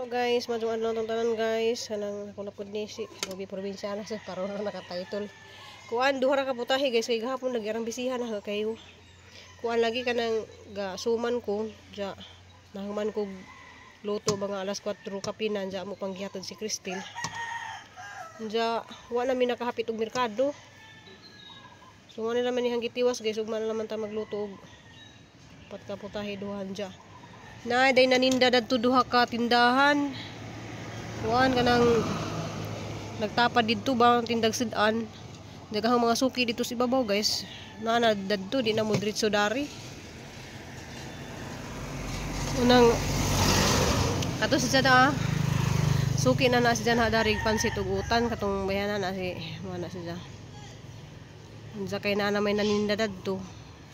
Hello guys, majuan lang itong tanan guys. Kanang kulapod ni si Ruby Provincia na sa karoon na nakatitle. Kuan, duha ra ka putahe guys. Kaya gahapon nagyarang bisihan na kayo. Kuan lagi ka nang suman ko. Diya, nahuman ko luto mga alas 4 kapinan. Diya mo panggihatod si Cristel. Diya, wala namin nakahapit og merkado. So, wala naman nihang gitiwas guys. Ugman naman ta magluto og pat ka putahe duhan diya. Na day naninda dadto duha ka tindahan. Kuan kanang nagtapad didto ba tindag sidan. Daghang mga suki dito sa ibabaw guys. Na dadto di na mo diretso dari. Unang kato sa da suki na siya na dari pansit ug utan katong bayanan na si mana siya. Unsa kay na may naninda dadto.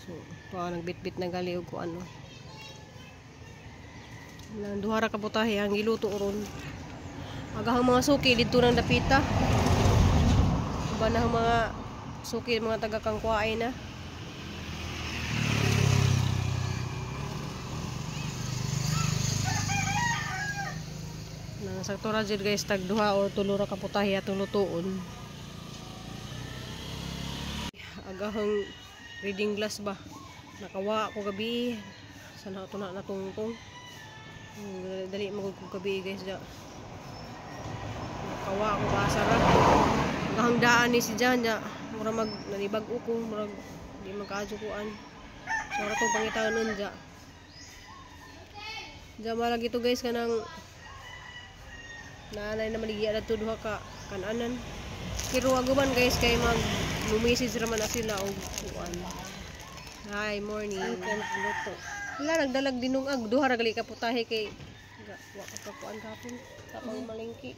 So, nagbitbit na gali og kuan. Duha ra ka putahe ang giluto ron. Agahang mga suki dito nang dapita. Banang mga suki mga taga Kangkuay na. Nang sakto ra jud guys tag duha o tulo ra ka putahe atong lutoon. Agahang reading glass ba. Nakawa ko gabi sa nato na natungtong. Dali magug gabi guys ja. Nakawa ko basara. Ang daan ni si Jan ja. Mura mag nanibag uko, murag di magkaajukuan. So ra tong pangitanon ja. Ja malagi to guys kanang nanay na maligya dadto duha ka kananan. Pero aguman guys kay mag message ra man na sila og kuan. Hi, morning. Luto. Wala nagdalag dinungag duha ra gali ka putahe kay wa ka kuan kapon tapang malingki.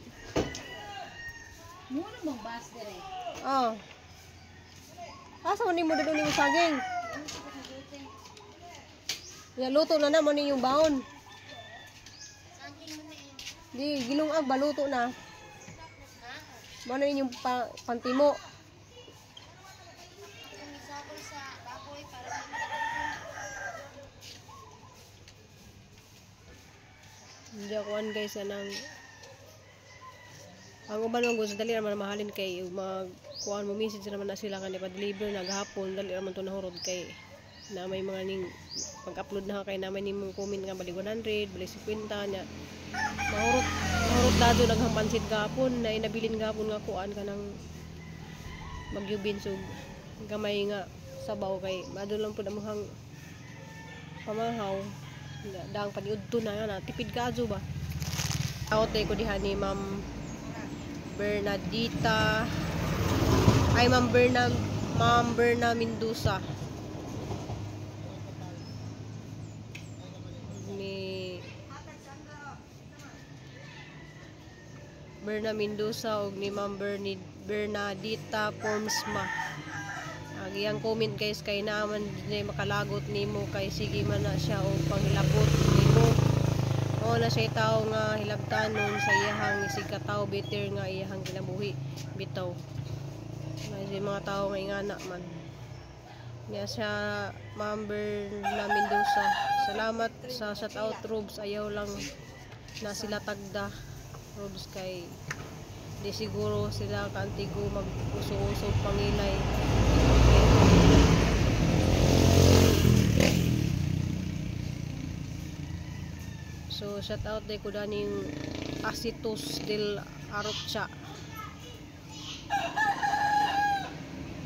Mo na bang bas dire? Oh. Asa man nimo dadto nimo saging? Ya luto na naman yung baon. Saging mo na eh. Di gilungag baluto na. Mano yung pantimo? Isabol sa baboy para Hindi akuan guys anang ang uban ng gusto dali naman mahalin kay mag kuan mo message naman na sila kan ipa-deliver na gahapon dali naman to nahurod kay na may mga ning pag-upload na kay na may nimong comment nga bali 100 bali 50 nya mahurot dado naghampansit gahapon na inabilin gahapon nga kuan kanang magyubin sug gamay nga sabaw kay madul lang pud among pamahaw dang paniudto na tipid kaadto ba. Aote ko diha ni Ma'am Bernadita. Ay Ma'am Berna Mendoza. Ni Berna Mendoza ug ni Ma'am Bernadita Formsma. Agiyang comment guys kay naman dinay makalagot nimo kay sige man na siya og panghilabot nimo. O na siya tao nga hilabtanon sa iyahang isigkataw bitter nga iyahang kinabuhi bitaw. May mga tao nga ingana man. Niya siya Ma'am Berna Mendoza. Salamat sa shout out Robs ayaw lang na sila tagda Robs kay di siguro sila kaantigo mag-uso-uso pangilay. So shout out day ko daning Asitos del Arotcha.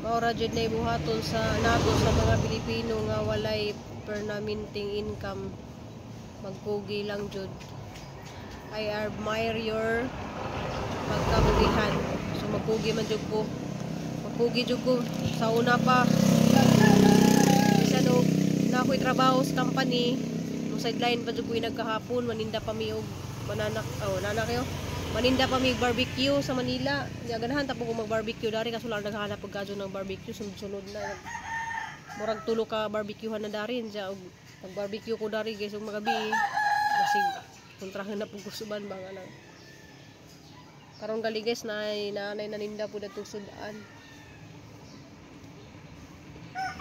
Maura jud nay buhaton sa nato sa mga Pilipino nga walay permanenteng income. Magpugi lang jud. I admire your pagkabugihan. So magpugi man jud ko. Magpugi jud ko sa una pa. Bisan og na ako'y trabaho sa company. Yung sideline pa jud ko nagkahapon maninda pa mi og nanak kayo. Maninda pa mi barbecue sa Manila. Nya ganahan ta po ko mag-barbecue dari kaso lang naghahanap pag gadyo ng barbecue sunod na. Murag tulo ka barbecuehan na dari nya og pag-barbecue ko dari guys ug magabi. Basig kontrahan na pug kusuban ba nga lang. Karon gali guys nanay naninda po dato sudan.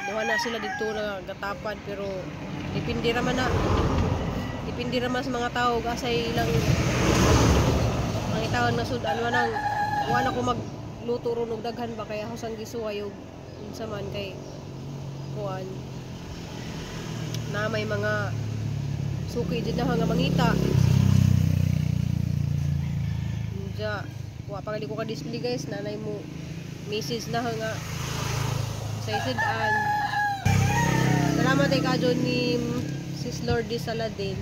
Duha na sila dito na gatapad pero depende ra man sa mga tao kasi ilang tawon na sudan manang wala ko magluto ron og daghan ba kaya ako sang gisuway og unsa man kay kuan na may mga suki dyan na nga mangita dyan wa pa gali ko ka display guys nanay mo message na nga sa isidan salamat ay kadyo ni Sis Lordy Saladin.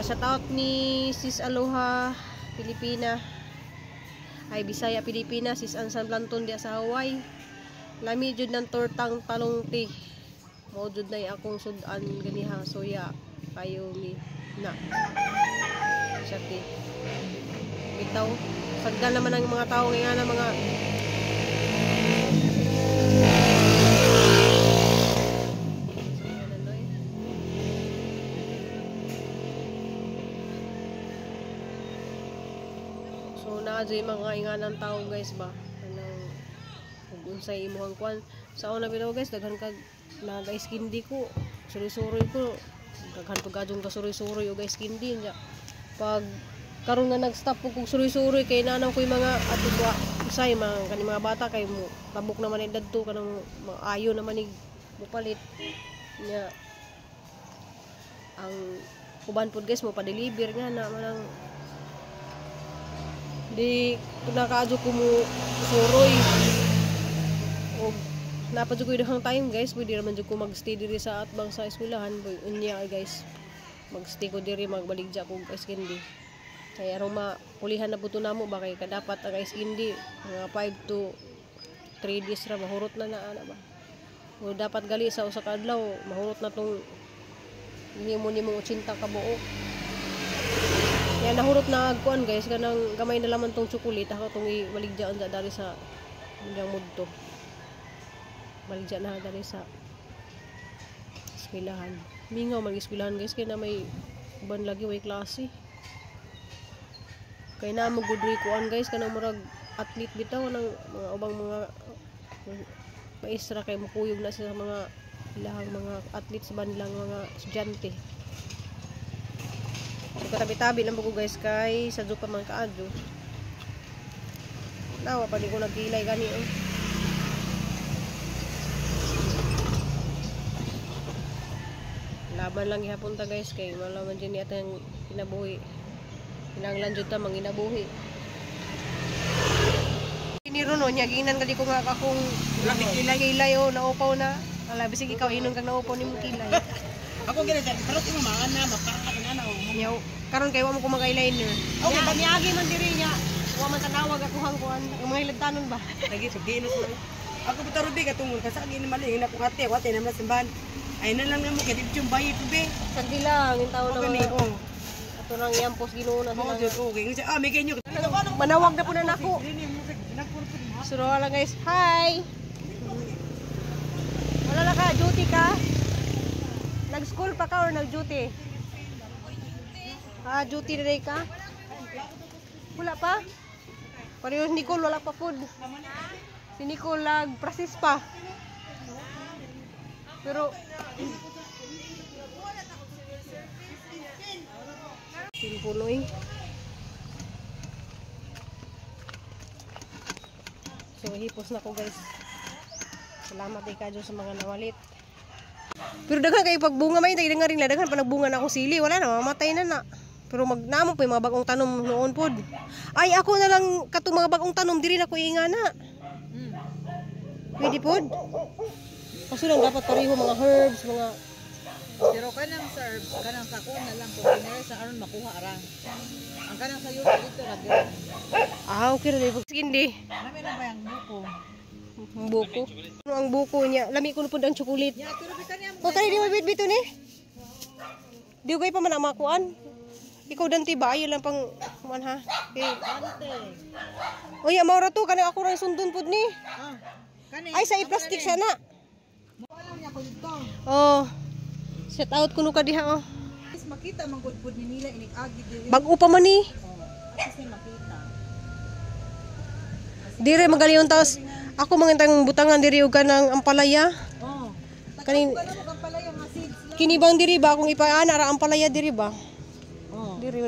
Shout out ni Sis Aloha Pilipina ay Bisaya Pilipina, Sis Ansan Planton dia sa Hawaii. Lami jud ng tortang talong ti. Mo jud nay akong sudan ganiha soya kayo mi na. Siya ti. Bitaw sagdan naman ang mga tao ngayon na mga so naadjay mga inganan tao guys ba anang kung unsay imong kwan sa una bitaw guys daghan kag naga-skindi ko suri-suri ko daghan pag adjong kasuri-suri o guys skindi nya pag karon nga nag-stop ko kog suri-suri kay nanaw ko yung mga ato ko usay mga kani mga bata kay mo tabok naman ni dadto kanang ayo naman ni mupalit nya ang uban pod guys mo pa-deliver nga na manang di nakaadyo ko mo suroy o napadyo ko yung time guys pwede naman dyan ko magstay diri sa atbang sa eskwelahan unya guys magstay ko diri magbaligya ko guys kindi kaya aron mapulihan na buto namo ba kay kadapat ang guys kindi mga 5 to 3 days ra mahurot na ana ba o dapat gali sa usa ka adlaw mahurot na tong nimo 80 ka buo. Yan nahurot na agkuan guys kanang gamay na laman tong chocolate ako tong ibaligyan dari sa yang mudto. Baligyan na dari sa eskwelahan. Mingaw mag-eskwelahan guys kay na may uban lagi way klase. Kay na mo good kuan guys kanang murag athlete bitaw nang mga ubang mga maestra kay mukuyog na sa mga ilahang mga athlete sa banilang mga estudyante. So katabi-tabi lang ko guys kay sa pa man kaadyo. Nawa pa di ko nagkilay gani oh. Laban lang gihapon ta guys kay malaman din ni atang kinabuhi. Kinanglan jud ta manginabuhi. Iniron nya ginan kadi ko nga akong kilay oh naupaw na. Ala bisig ikaw inon kang naupaw nimo kilay. Ako gina pero kung maangan na makakain na oh. Nyaw karon kay wa mo ko mag-eyeliner. Okay, banyagi man diri nya. Wa man tanawag ako hangkuan. Ang mga hilagtanon ba? Lagi suginos mo. Ako buta rubi katungod kasi agi naman ing ako hati, wate naman simbahan. Ay na lang namo kay dito bayit rubi. Sagdi lang in taon na. Gani oh. Ato nang yampos ginuuna Mo sila. jud okay. May kanyo. Manawag na po na nako. Suro lang guys. Hi. Wala na ka duty ka? Nag-school pa ka or nag-duty? Duty na rin ka? Wala pa? Pareho si Nicole, wala pa food. Si Nicole nag-process pa. Pero Punoy. So hipos na ko guys. Salamat kay kadyo sa mga nawalit. Pero daghan kay pagbunga may daghan ring daghan pa nagbunga na akong sili, wala na mamatay na na. Pero magnamo pa yung mga bagong tanom noon pod. Ay ako na lang katong mga bagong tanom diri na ko ingana. Pwede pod. Kaso lang dapat pareho mga herbs, mga pero kanang herbs, kanang sako na lang kung pinay sa aron makuha ara. Ang kanang sayo dito ra gyud. okay ra pag hindi. Nami na ba yang buko? Ang buko. Ano ang buko niya? Lami ko na pod ang chocolate. Ya, pero bitan O kani di mo bit-bito ni? Di ko pa man ang makuan. Ikaw danti ba ayo lang pang man ha. Okay. Oy, mao ra to kanang ako ra sundon pod ni. Kani. Ay sa i-plastic sana. Wala niya ko dito. Oh. Set out kuno ka diha oh. Is makita man gud ni nila inig agi diri. Bag-o pa man ni. At is makita. Dire magaling taos. Ako mangintang butangan diri og kanang ampalaya. Oh. Kanin Wala mo kang pala yung seeds lang. kini bang diri ba kung ipaana ra ampalaya diri ba? Oh. Diri.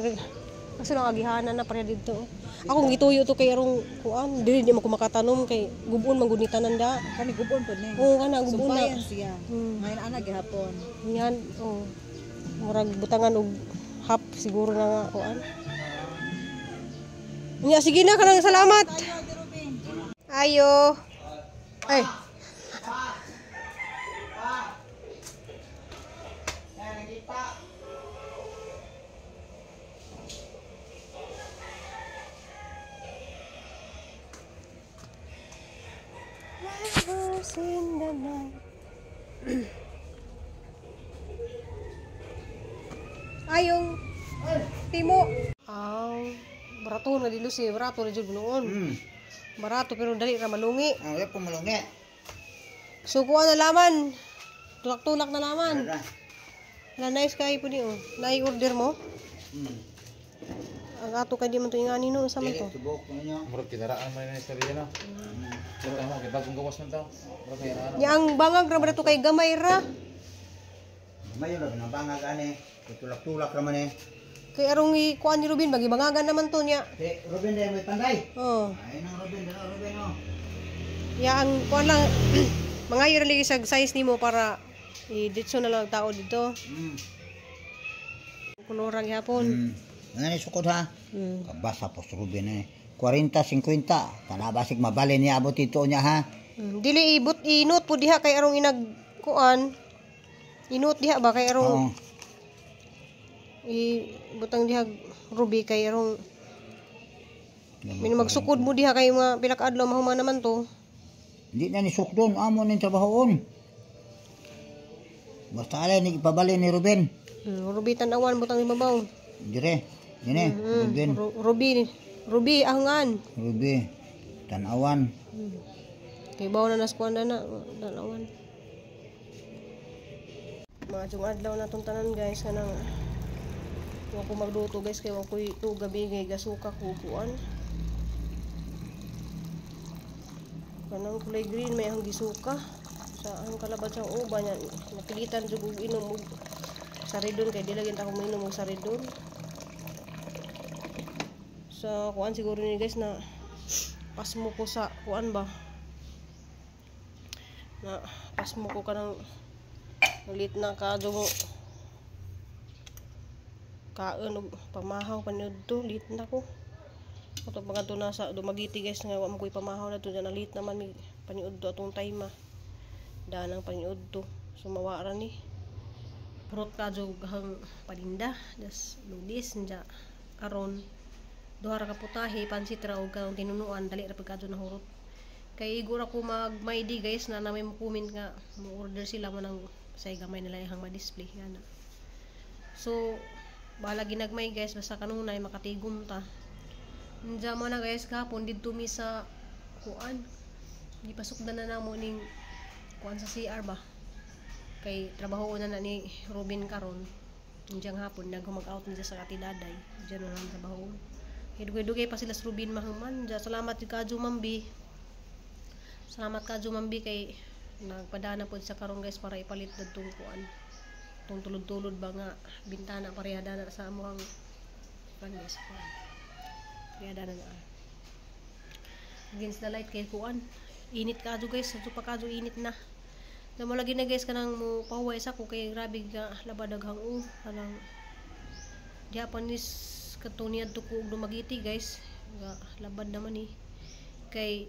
Kasi nang agihanan na pareha dito. Ako gituyo to kay arong kuan, dili di man ko makatanom kay gubon man gud ni tanan da. Kani gubon po ni. Oo kana gubon na. Sumpayan siya. Ngayon ana gihapon. Yan, oh. Murag butangan og hap siguro na nga kuan. Nya sige na kanang salamat. Ayo. Ay. Lovers in the night. Ayong timo. Barato na dilo si barato na jud noon. Barato pero dali ra malungi. Wala po malungi. So kuha na laman. Tulak-tulak na laman. Na nice kay po niyo. Nai-order mo? Ang ato kay di man to ingani no sa man to. Tubok po ninyo. Murag kinaraan man na istorya no. Kita mo kay bagong gawas man to. Murag kinaraan. Nya ang bangag ra barato kay gamay ra. Mayo ra nabangag ani. Tulak-tulak ra man eh. Kay arong kuan ni Ruben bagi bangagan naman to niya. Si Ruben dai may panday. Oh. Ay nang Ruben dala Ruben oh. Ya ang kuan lang mangayo ra lagi sa size nimo para i-ditso na lang tao dito. Kulorang yapon. Ngani sukod ha. Kabasa po si Ruben eh. 40 50 tanabasig mabali niya abot ito niya ha. Dili ibut inut po diha kay arong inag kuan. Inut diha ba kay arong butang diha Ruby kay arong min magsukod mo diha kay mga pila ka adlaw mahuman naman to. Hindi na ni sukdon amo ning trabahoon. Basta alay ni ipabali ni Ruben. Ruby tanawan butang ibabaw. Dire. Dine Ruben. Ruby ahangan. Ruben. Tanawan. Kay bawo na naskuan na tanawan. Mga jung adlaw na tong tanan guys kanang wa ko magluto guys kay wa ko ito gabi kay gasuka ko kuan. Kanang kulay green may ang gisuka sa ang kalabad sa uban yan. Napilitan jud og inom og saridon kay dili gyud ako mainom og saridon. Sa kuan siguro ni guys na pasmo ko sa kuan ba. Na pasmo ko kanang ulit na kadto kaon og pamahaw paniud to lit na ko ato pagadto na sa dumagiti guys nga wa mo koy pamahaw na to na lit naman mi paniud to atong time danang paniud to sumawa ra ni prot ka jog hang paninda das lunis nja aron duha ra ka putahe pansit ra og kanang tinunuan dali ra pagkadto na hurot kay igura ko magmaydi guys na may mo comment nga mo order sila man ang say gamay nila ihang ma-display yana so bala ginagmay guys basta kanunay makatigom ta. Nja mo na guys kahapon didto mi sa kuan. Gipasukdan na namo ning kuan sa CR ba. Kay trabaho na ni Ruben karon. Njang hapon nagmag-out na sa Katidaday. Diyan na lang trabaho. Dugay-dugay pa sila sa Ruben mahuman. Nja salamat ka Jumambi. Salamat ka Jumambi kay nagpadana pod sa karon guys para ipalit dadtong kuan. Tong tulod-tulod ba nga bintana parehada na sa amuhang panis ko. Parehada na. Against the light kay kuan. Init ka guys, sa pa kadto init na. Damo lagi na guys kanang mo pahuway sa ko kay grabe ka labadaghang kanang diha panis katuniad to ko dumagiti guys. Nga labad naman ni. Kay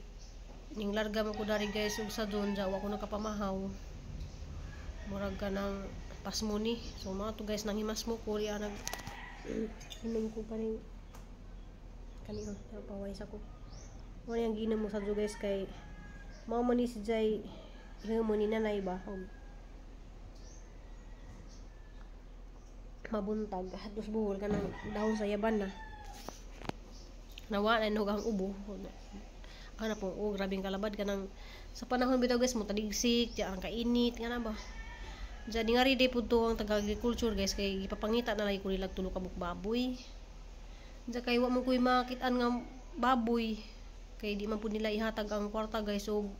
ning larga man ko dari guys ug sa doon jawa ko nakapamahaw. Murag ka ng pasmo ni. So mga to guys nang himas mo ko riya nag inom ko pa rin kanino paway sa ko. Mo yang ginom mo sa do guys kay mao man ni si Jay mo ni nanay ba og mabuntag hados buhol ka ng dahon sa yaban na nawa na nugang ubo. Ana po grabing kalabad ka ng sa panahon bitaw guys mo tadigsik diyan kainit nga na ba. Jadi nga rin po ito ang taga-agriculture guys kay ipapangita na lang ko nilag tulo kabuk baboy. Diyan kay wa mo ko'y makitaan nga baboy kay di man po nila ihatag ang kwarta guys so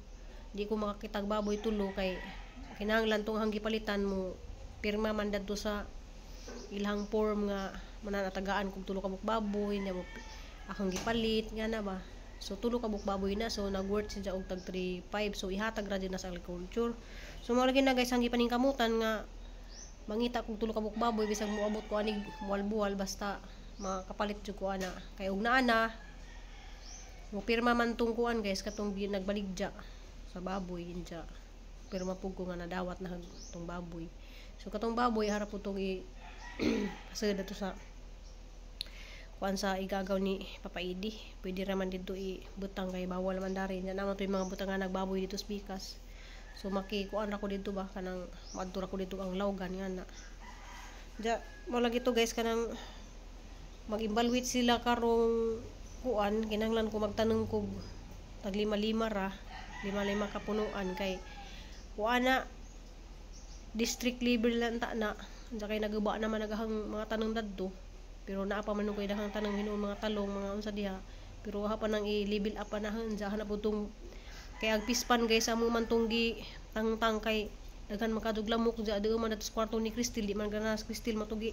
di ko makakitag baboy tulo kay kinahanglan tong hanggi palitan mo pirma man dadto sa ilang form nga mananatagaan kog tulo ka buk baboy nya mo akong gipalit nga na ba. So tulo ka buk baboy na, so nag-worth siya og tag 3.5, so ihatag ra na sa agriculture. So mao lagi na guys ang gipaningkamutan nga mangita kog tulo ka buk baboy bisag moabot ko anig buwal-buwal basta makapalit jud ko ana. Kay og naa na mo pirma man tong kuan guys katong nagbaligja sa baboy inja. Pirma pug ko nga nadawat na tong baboy. So katong baboy harap po tong pasada to sa kuan sa igagaw ni Papa Idi. Pwede raman dito ibutang kay bawal man dari. Nya naman to yung mga butang nga nagbaboy dito sa Pikas. So makikuan ra ko dito ba kanang madto ra ko dito ang lawgan nga na. Ja mo lagi to guys kanang mag-imbalwit sila karong kuan kinahanglan ko magtanong kog tag 5 ra 5 ka punuan kay kuana district level lang ta na unsa kay naguba naman nagahang mga tanong dadto pero naa pa man ko dahang tanong hinuon mga talong mga unsa diha pero ha pa nang i-level up pa na hanja hanap putong kay agpispan guys amo man tong gi tangtang kay daghan makaduglamok ja deo man ato sa kwarto ni Cristel di man ganas Cristel matugi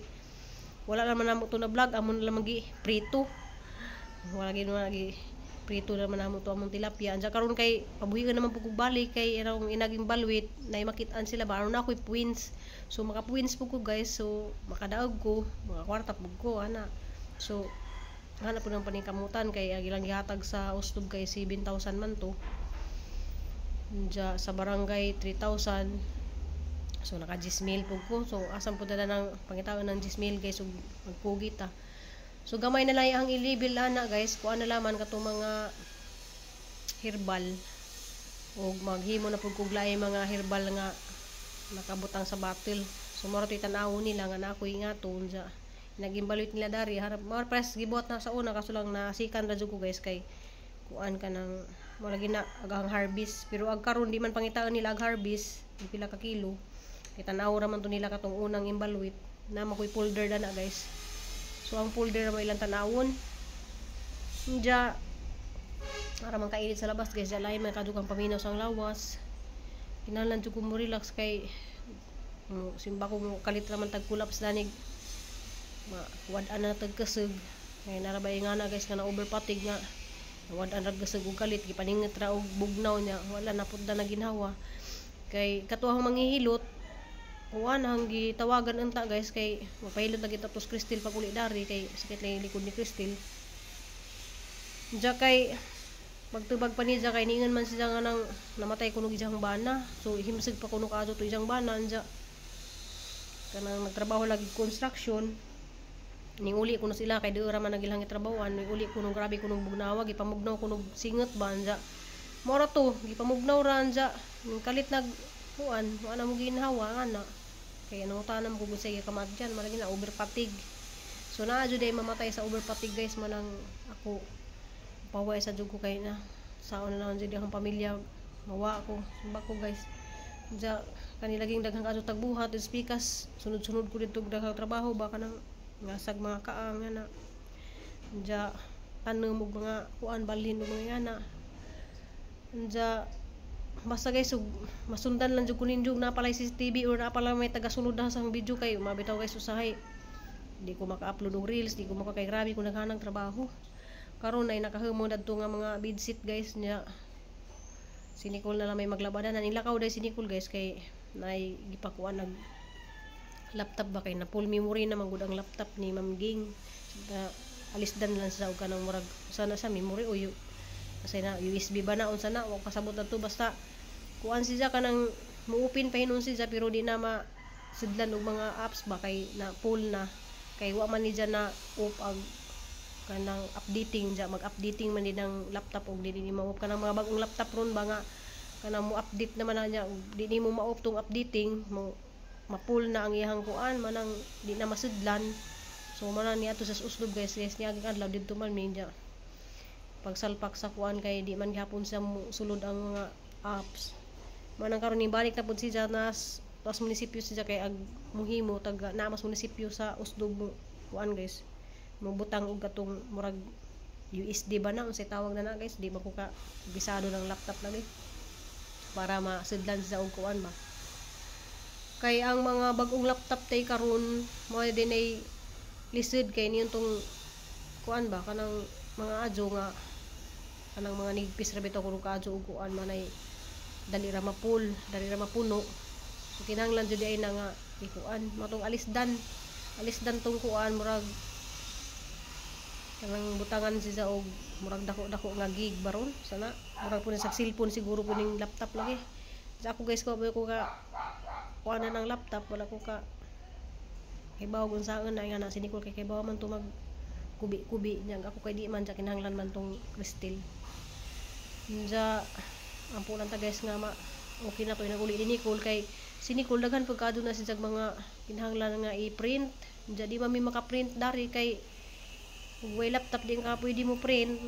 wala naman namo to na vlog amon lang magi prito wala gid lagi prito naman namo to among tilapia anja karon kay pabuhigan naman pug balik kay irong inaging balwit nay makit-an sila ba aron na ako'y puwins so maka puwins pug ko guys so makadaog ko mga kwarta pug ko ana so hanap po ng paningkamutan kay agilang gihatag sa uslob kay 7,000 man to anja sa barangay 3,000 so naka 10,000 pug ko so asam po dala ng pangitaon ng 10,000 guys so magpugi ta. So gamay na lang ang i-label ana guys kuan na laman katong mga herbal o maghimo na pud kog lain mga herbal nga nakabutang sa bottle. So moro toy tan-aw nila nga na ako ingaton sa nagimbalit nila dari harap more press gibuhat na sa una kaso lang nasikan ra jud ko guys kay kuan ka nang malagi na agang harvest pero ag karon di man pangitaan nila ag harvest pila ka kilo kay tan-aw ra man to nila katong unang imbaluit na makoy folder na guys. So ang folder mo ilang tanawon. Diya para man kainit sa labas guys, jalay man kadukang paminaw sang lawas. Kinahanglan jud ko mo relax kay simba ko mo kalit ra man tag kulaps danig. Wad-an na tag kasug. Kay narabay nga na guys nga na overpatig nga. Wad-an ra kasug og kalit gipaninget ra og bugnaw niya. Wala na pud na ginawa. Kay katuwang manghihilot kuan ang gitawagan unta guys kay mapahilot lagi tapos Cristel pag uli dari kay sakit lang likod ni Cristel. Diya kay pagtubag pa niya kay ningan man siya nga nang namatay kuno ijang bana. So himsig pa kuno kaadto to ijang bana diya. Kanang nagtrabaho lagi construction. Ning uli kuno sila kay diora man nagilang trabahoan, ning uli kuno grabe kuno bugnawa gipamugnaw kuno singot ba diya. Mora to gipamugnaw ra diya. Ning kalit nag kuan wala mo ginhawa ana. Kaya nangutanam ko sa iya kamadyan malagi na overpatig. So naa jud ay mamatay sa overpatig guys manang ako paway sa jud ko kay na saon na lang jud ang pamilya mawa ko sumba ko guys. Ja kanilaging daghang kadto tagbuhat is Pikas sunod-sunod ko dito daghang trabaho baka nang ngasag mga kaang ana. Ja tanom og mga kuan balhin og mga ana. Ja basta guys masundan lang jud kunin jud na pala CCTV or na pala may tagasunod na sa video kay mabitaw guys usahay di ko maka-upload og reels di ko kay grabe ko naghanang trabaho karon ay nakahimo dadto nga mga bedsheet guys nya si Nicole na lang may maglabadan nilakaw dai si Nicole guys kay nay gipakuan nag laptop ba kay na full memory na manggod ang laptop ni Ma'am Ging alisdan lang sa og kanang murag sana sa memory o kasi na USB ba na unsa na wa pasabot na to basta kuan siya kanang muupin pa hinon siya pero di na masidlan og mga apps ba kay na full na kay wa man ni dyan na off ang kanang updating dyan mag-updating man din ng laptop og di ni ma-off kanang mga bagong laptop ron ba nga kanang mo update naman na niya di ni mo ma-off tong updating mo ma-full na ang iyang kuan manang di na masidlan so man ni ato sa uslob guys niya agad adlaw didto man niya pagsalpak sa kuan kay di man gihapon sa sulod ang mga apps manang karon ni balik na pud siya nas tas munisipyo siya kay ag muhimo tag na mas munisipyo sa uslob kuan guys mubutang og katong murag USD ba na unsay tawag na guys di ba ko ka bisado ng laptop lagi para masidlan sa og kuan ba kay ang mga bagong laptop tay karon mo din ay lisod kay niyon tong kuan ba kanang mga adyo nga kanang mga nigpis ra bitaw kuno ka adyo ug kuan manay dali ra mapuno. So kinahanglan jud ay na nga ikuan matong alisdan tong kuan murag kanang butangan siya og murag dako nga gig baron sana murag po sa cellphone siguro po ning laptop lagi. Sa ako guys ko ka kuan na ng laptop wala ko ka kibaw kung saan na nga na si Nicole kay kibaw man to mag kubi niya ako kay di man sa kinahanglan man tong crystal. Nja ampo lang ta guys nga okay na to inaguli ni Nicole kay si Nicole daghan pagkado na siya mga kinahanglan nga i-print. Nja di man mi maka-print dari kay way laptop din ka pwede mo print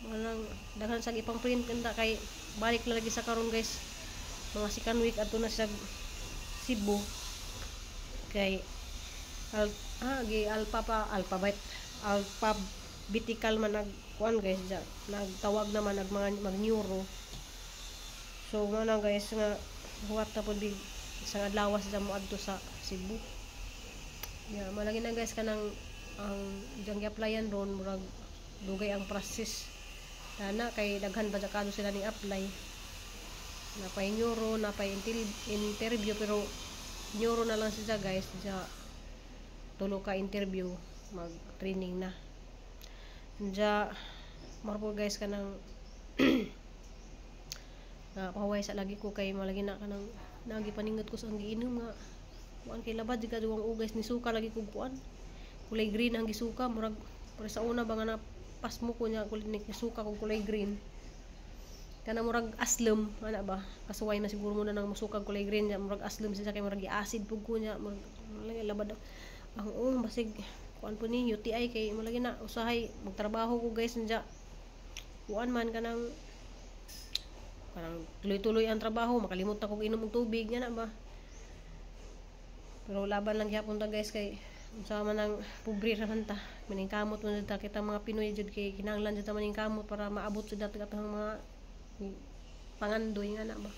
walang daghan sa ipang print kanda kay balik na lagi sa karon guys mga second week ato na sa Cebu kay alphabetical man nagkuan guys ja nagtawag naman nag mga mag-neuro. So nga na guys nga huwat na po di isang adlaw sa mo adto sa Cebu. Yeah, malagi na guys kanang ang diyang i-applyan ron murag dugay ang process dana kay daghan pa kado sila ni apply napay neuro napay interview pero neuro na lang siya guys siya tulo ka interview mag training na diya marpo guys kanang pahaway sa lagi ko kay malagi na kanang nagi paningot ko sa ang giinom nga kuan kay labad di ka duwang ugas ni suka lagi kog kuan kulay green ang gisuka murag para sa una ba nga napas mo ko niya kulay gisuka kog kulay green kana murag aslem ana ba kasuway na siguro muna nang musuka kulay green niya murag aslem siya kay murag acid pug ko niya murag labad ang basig kuan po ni UTI kay malagi na usahay magtrabaho ko guys niya kuan man kanang tuloy-tuloy ang trabaho makalimot na kog inom og tubig niya na ba pero laban lang gyapon ta guys kay sa man ang pobre ra man ta maningkamot man ta kita mga Pinoy jud kay kinahanglan jud ta maningkamot para maabot jud ta katong mga pangandoy nga na ba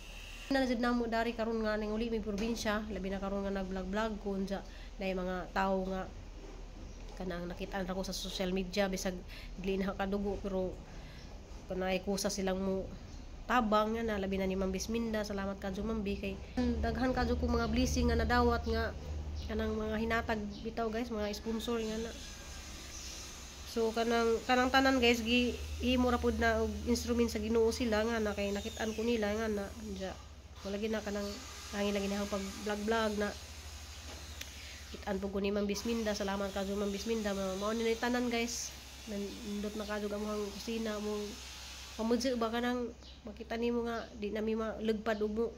na jud namo dari karon nga ning uli may probinsya labi na karon nga nag-vlog kun sa nay mga tawo nga kanang nakita ra ko sa social media bisag dili na kadugo pero kanay kusa silang mo tabang nga na labi na ni Ma'am Bisminda salamat kadyo Ma'am B kay daghan kadyo ko mga blessing nga nadawat nga kanang mga hinatag bitaw guys mga sponsor nga na so kanang tanan guys gihimo ra pud na og instrument sa Ginoo sila nga na kay nakit-an ko nila nga na diya wala gid na kanang lagi na pag vlog na kit-an pud ko ni Ma'am Bisminda salamat kadyo Ma'am Bisminda mao ni tanan guys nindot na kadyo among kusina among pamudyo ba kanang makita nimo nga di na mi malugpad og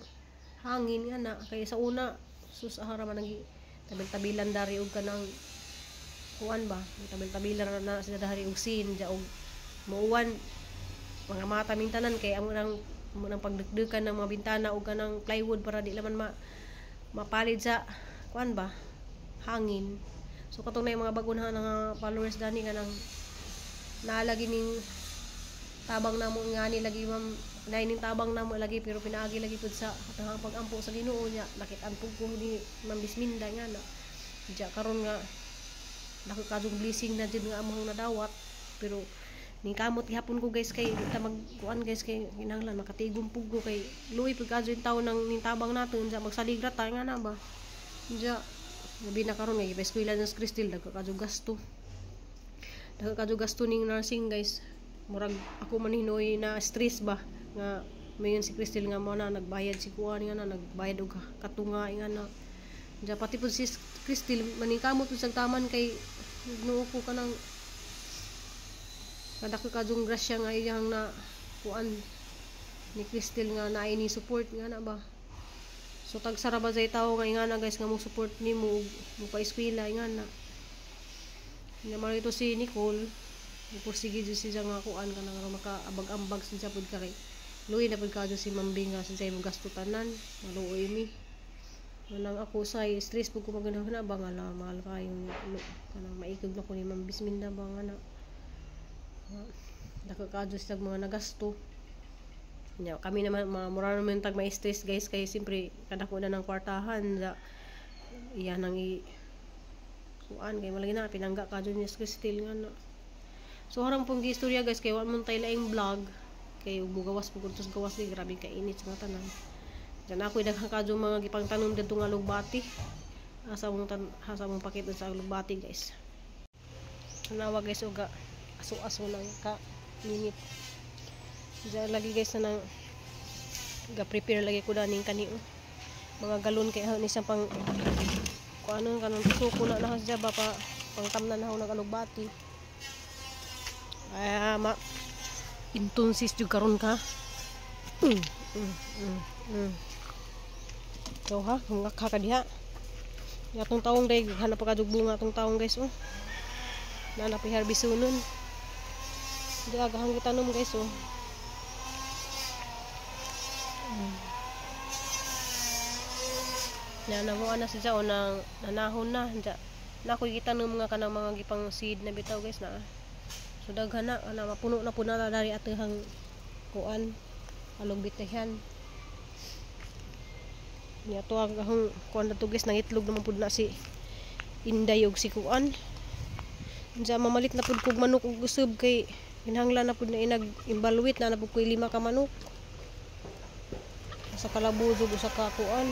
hangin nga na kay sa una sus ahara man nang tabil-tabilan dari og kanang kuan ba tabil-tabilan na sila dari og sin ja og muuwan mga mata mintanan kay amo nang pagdugdukan ng mga bintana og kanang plywood para di laman mapalid sa kuan ba hangin. So katong na mga bagunhan nga followers dani kanang naalagi ning tabang namo nga ni lagi Ma'am ning tabang namo lagi pero pinaagi lagi pud sa katang pag-ampo sa Ginoo nya nakit-an pud ko ni Ma'am Bisminda nga na diya karon nga dako kadung blessing na jud nga among nadawat pero ning kamot gihapon ko guys kay di ta magkuan guys kay kinahanglan makatigom pug ko kay luoy pud kadyo yung taon ng ning tabang naton diya magsaligrat ta nga na ba diya gabi na karon nga ipa-eskwela ng Crystal dako kadyo gasto ning nursing guys murag ako maninoy na stress ba nga mayon si Crystal nga mo na nagbayad si kuan nga na nagbayad og katunga nga na diya pati pud si Crystal maningkamot pud sa taman kay nuo ko kanang kadako kadung grasya nga iyang na kuan ni Crystal nga naay ni support nga na ba so tagsara ba say tawo nga nga na guys nga mo support nimo mo pa-eskwela nga na naman ito si Nicole pursige jud siya nga kuan kanang makaabag-ambag siya pud kay luoy na pud kadyo si Ma'am B nga siya mo gasto tanan maluoy mi nang ako say stress pud ko magana ba nga la mahal kayo kanang maikog na ko ni Ma'am Bisminda ba nga na dako kadyo siya mga nagasto nya kami naman mura naman tag may stress guys kay siyempre kada ko na ng kwartahan iya nang kuan kay malagi na pinangga ka dun yes still nga na. So harang pong gistorya guys kay wa man tay laing vlog kay bugawas pugod tos gawas ni grabe ka init sa mga tanan. Diyan ako daghang kadyo mga gipangtanom didto nga lugbati. Asa mong pakit sa lugbati guys. Nawa guys uga aso-aso nang ka minute. Diyan lagi guys na nang ga-prepare lagi ko daning kani mga galon kay ni sa pang kuanon kanang suko na siya ba pa pangtamnan na ako nagalugbati. Ay ma intunsis jud karon ka. So ha, ngak ka diha. Yatong taong day hanap pa kadug bunga tong taong guys oh. Na napi harbisunon. Di agahang gitanom guys oh. Na namuan na siya o nang nanahon na. Na ako gitanom nga kanang mga gipang seed na bitaw guys na. So daghan na ana mapuno na pud na dari atehang kuan alog bitahan. Nya to ang kuan na to guys nang itlog naman pud na si Inday og si kuan. Unsa mamalit na pud kog manok og usab kay hinahanglan na pud na inag-imbalwit na pud koy 5 ka manok. Sa kalabuzog usa ka kuan.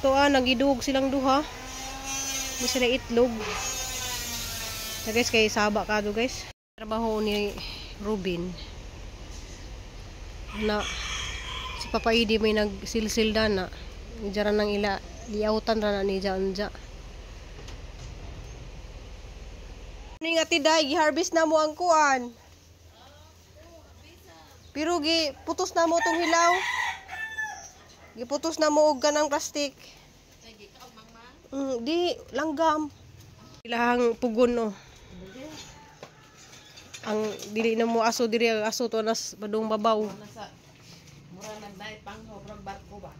To nagidug silang duha. Mo sila itlog. So guys kay saba ka do guys. Trabaho ni Rubin. Na si Papa Idi may nagsilsil na. Ijara nang ila liautan ra na ni Janja. Ni nga tiday gi-harvest na mo ang kuan. Pero gi putos na mo tong hilaw. Giputos na mo og kanang plastic. Di langgam. Ilahang pugon no. Ang dili na mo aso diri ang aso to nas badong babaw. Nasa mura nang dai pang sobrang barko ba.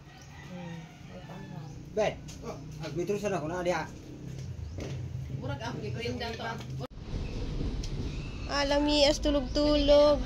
Bet. Agbitro sa na ko na diha. Murag ang giprinda to. Alami as tulog-tulog.